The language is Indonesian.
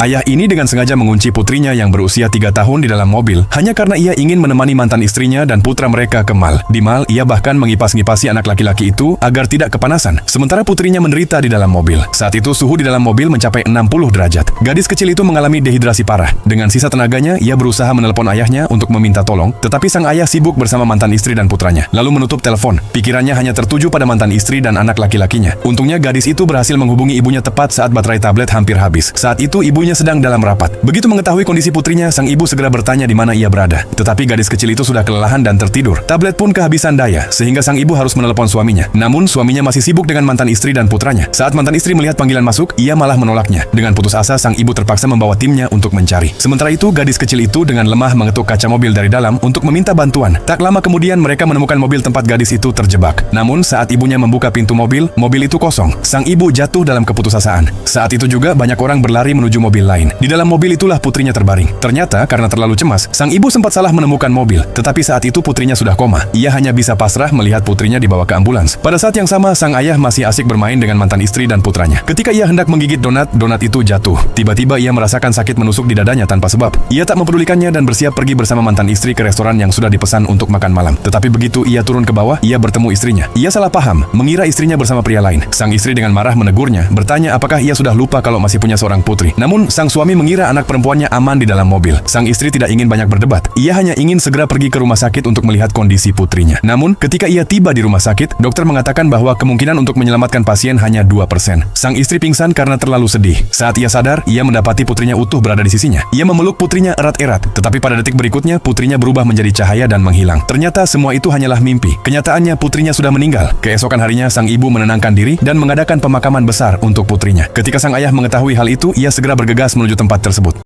Ayah ini dengan sengaja mengunci putrinya yang berusia 3 tahun di dalam mobil hanya karena ia ingin menemani mantan istrinya dan putra mereka ke mal. Di mal, ia bahkan mengipas-ngipasi anak laki-laki itu agar tidak kepanasan, sementara putrinya menderita di dalam mobil. Saat itu suhu di dalam mobil mencapai 60 derajat. Gadis kecil itu mengalami dehidrasi parah. Dengan sisa tenaganya, ia berusaha menelepon ayahnya untuk meminta tolong, tetapi sang ayah sibuk bersama mantan istri dan putranya. Lalu menutup telepon. Pikirannya hanya tertuju pada mantan istri dan anak laki-lakinya. Untungnya gadis itu berhasil menghubungi ibunya tepat saat baterai tablet hampir habis. Saat itu ibunya sedang dalam rapat. Begitu mengetahui kondisi putrinya, sang ibu segera bertanya di mana ia berada. Tetapi gadis kecil itu sudah kelelahan dan tertidur. Tablet pun kehabisan daya, sehingga sang ibu harus menelepon suaminya. Namun, suaminya masih sibuk dengan mantan istri dan putranya. Saat mantan istri melihat panggilan masuk, ia malah menolaknya. Dengan putus asa, sang ibu terpaksa membawa timnya untuk mencari. Sementara itu, gadis kecil itu dengan lemah mengetuk kaca mobil dari dalam untuk meminta bantuan. Tak lama kemudian, mereka menemukan mobil tempat gadis itu terjebak. Namun, saat ibunya membuka pintu mobil itu kosong. Sang ibu jatuh dalam keputusasaan. Saat itu juga, banyak orang berlari menuju mobil lain. Di dalam mobil itulah putrinya terbaring. Ternyata, karena terlalu cemas, sang ibu sempat salah menemukan mobil. Tetapi saat itu putrinya sudah koma. Ia hanya bisa pasrah melihat putrinya dibawa ke ambulans. Pada saat yang sama, sang ayah masih asik bermain dengan mantan istri dan putranya. Ketika ia hendak menggigit donat itu jatuh. Tiba-tiba ia merasakan sakit menusuk di dadanya tanpa sebab. Ia tak mempedulikannya dan bersiap pergi bersama mantan istri ke restoran yang sudah dipesan untuk makan malam. Tetapi begitu ia turun ke bawah, ia bertemu istrinya. Ia salah paham, mengira istrinya bersama pria lain. Sang istri dengan marah menegurnya, bertanya apakah ia sudah lupa kalau masih punya seorang putri. Namun, sang suami mengira anak perempuannya aman di dalam mobil. Sang istri tidak ingin banyak berdebat. Ia hanya ingin segera pergi ke rumah sakit untuk melihat kondisi putrinya. Namun, ketika ia tiba di rumah sakit, dokter mengatakan bahwa kemungkinan untuk menyelamatkan pasien hanya 2%. Sang istri pingsan karena terlalu sedih. Saat ia sadar, ia mendapati putrinya utuh berada di sisinya. Ia memeluk putrinya erat-erat, tetapi pada detik berikutnya, putrinya berubah menjadi cahaya dan menghilang. Ternyata semua itu hanyalah mimpi. Kenyataannya, putrinya sudah meninggal. Keesokan harinya, sang ibu menenangkan diri dan mengadakan pemakaman besar untuk putrinya. Ketika sang ayah mengetahui hal itu, ia segera bergegas menuju tempat tersebut.